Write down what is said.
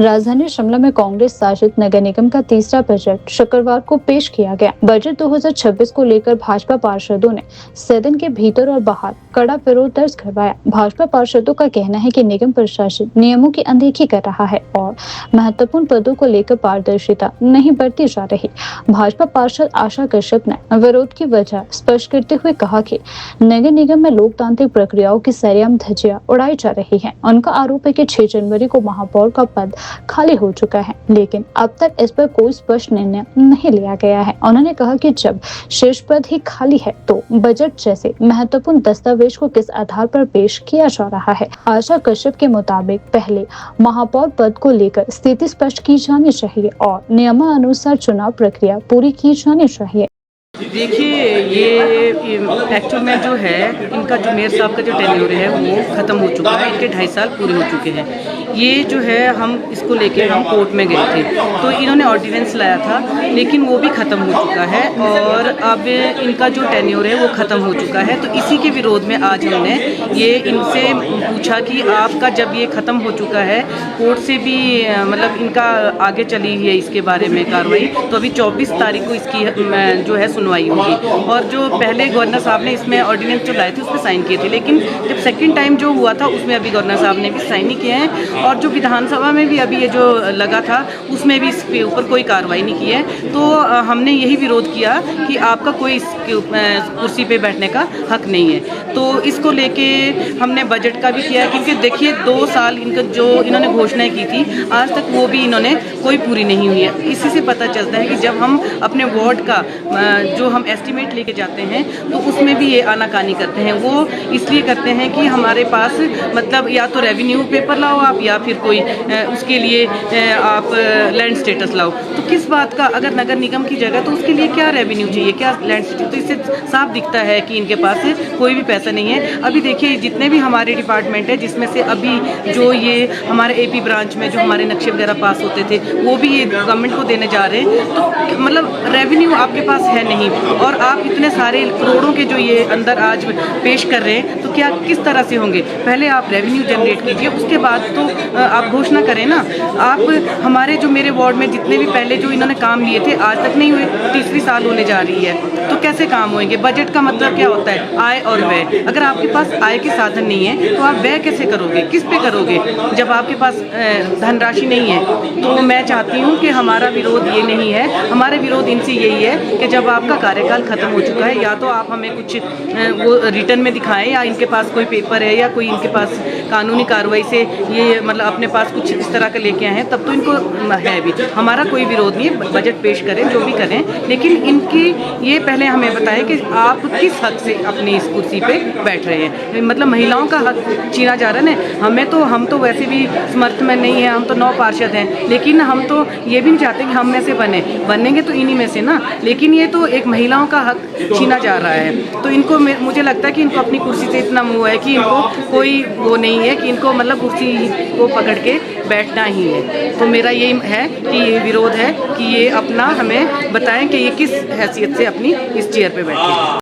राजधानी शिमला में कांग्रेस शासित नगर निगम का तीसरा बजट शुक्रवार को पेश किया गया। बजट 2026 को लेकर भाजपा पार्षदों ने सदन के भीतर और बाहर कड़ा विरोध दर्ज करवाया। भाजपा पार्षदों का कहना है कि निगम प्रशासन नियमों की अनदेखी कर रहा है और महत्वपूर्ण पदों को लेकर पारदर्शिता नहीं बरती जा रही। भाजपा पार्षद आशा कश्यप ने विरोध की वजह स्पष्ट करते हुए कहा कि नगर निगम में लोकतांत्रिक प्रक्रियाओं की सरेआम धज्जियां उड़ाई जा रही है। उनका आरोप है कि 6 जनवरी को महापौर का पद खाली हो चुका है, लेकिन अब तक इस पर कोई स्पष्ट निर्णय नहीं लिया गया है। उन्होंने कहा कि जब शीर्ष पद ही खाली है तो बजट जैसे महत्वपूर्ण दस्तावेज को किस आधार पर पेश किया जा रहा है। आशा कश्यप के मुताबिक पहले महापौर पद को लेकर स्थिति स्पष्ट की जानी चाहिए और नियमानुसार चुनाव प्रक्रिया पूरी की जानी चाहिए। देखिए, ये एक्चुअल में जो है इनका जो मेयर साहब का जो टेन्योर है वो ख़त्म हो चुका है। इनके 2.5 साल पूरे हो चुके हैं। ये जो है हम इसको लेके हम कोर्ट में गए थे तो इन्होंने ऑर्डिनेंस लाया था, लेकिन वो भी ख़त्म हो चुका है और अब इनका जो टेन्योर है वो ख़त्म हो चुका है। तो इसी के विरोध में आज हमने ये इनसे पूछा कि आपका जब ये ख़त्म हो चुका है, कोर्ट से भी मतलब इनका आगे चली है इसके बारे में कार्रवाई, तो अभी 24 तारीख को इसकी जो है सुनवाई होगी। और जो पहले गवर्नर साहब ने इसमें ऑर्डिनेंस जो लाए थे उसमें साइन किए थे, लेकिन जब सेकंड टाइम जो हुआ था उसमें अभी गवर्नर साहब ने भी साइन नहीं किए हैं और जो विधानसभा में भी अभी ये जो लगा था उसमें भी इसके ऊपर कोई कार्रवाई नहीं की है। तो हमने यही विरोध किया कि आपका कोई इस कुर्सी पे बैठने का हक नहीं है। तो इसको लेके हमने बजट का भी किया, क्योंकि देखिए 2 साल इनका जो इन्होंने घोषणाएं की थी आज तक वो भी इन्होंने कोई पूरी नहीं हुई है। इसी से पता चलता है कि जब हम अपने वार्ड का जो हम एस्टीमेट लेके जाते हैं तो उसमें भी ये आनाकानी करते हैं। वो इसलिए करते हैं कि हमारे पास मतलब या तो रेवेन्यू पेपर लाओ आप, या फिर कोई उसके लिए आप लैंड स्टेटस लाओ। तो किस बात का, अगर नगर निगम की जगह तो उसके लिए क्या रेवेन्यू चाहिए, क्या लैंड स्टेटस? तो इससे साफ दिखता है कि इनके पास कोई भी पैसा नहीं है। अभी देखिए जितने भी हमारे डिपार्टमेंट है, जिसमें से अभी जो ये हमारे AP ब्रांच में जो हमारे नक्शे वगैरह पास होते थे वो भी ये गवर्नमेंट को देने जा रहे हैं। तो मतलब रेवेन्यू आपके पास है नहीं और आप इतने सारे करोड़ों के जो ये अंदर आज पेश कर रहे हैं, तो क्या किस तरह से होंगे? पहले आप रेवेन्यू जनरेट कीजिए, उसके बाद तो आप घोषणा करें ना। आप हमारे जो मेरे वार्ड में जितने भी पहले जो इन्होंने काम लिए थे आज तक नहीं हुए, तीसरी साल होने जा रही है, तो कैसे काम होंगे? बजट का मतलब क्या होता है? आय और व्यय। अगर आपके पास आय के साधन नहीं है तो आप व्यय कैसे करोगे, किस पे करोगे जब आपके पास धनराशि नहीं है? तो मैं चाहती हूँ कि हमारा विरोध ये नहीं है, हमारे विरोध इनसे यही है कि जब आपका कार्यकाल खत्म हो चुका है, या तो आप हमें कुछ वो रिटर्न में दिखाएं, या इनके पास कोई पेपर है या कोई इनके पास कानूनी कार्रवाई से ये मतलब अपने पास कुछ इस तरह का लेके आए हैं, तब तो इनको है भी। हमारा कोई विरोध नहीं है, बजट पेश करें जो भी करें, लेकिन इनकी ये पहले हमें बताएं कि आप किस हक से अपनी इस कुर्सी पे बैठ रहे हैं। मतलब महिलाओं का हक छीना जा रहा है ना। हम तो वैसे भी समर्थ में नहीं है, हम तो 9 पार्षद हैं, लेकिन हम तो ये भी नहीं चाहते कि हम में से बनेंगे तो इन्हीं में से ना। लेकिन ये तो एक महिलाओं का हक छीना जा रहा है। तो इनको मुझे लगता है कि इनको अपनी कुर्सी से इतना मोह है कि इनको कोई वो नहीं है कि इनको मतलब कुर्सी को पकड़ के बैठना ही है। तो मेरा ये है कि ये विरोध है कि ये अपना हमें बताएं कि ये किस हैसियत से अपनी इस चेयर पे बैठे।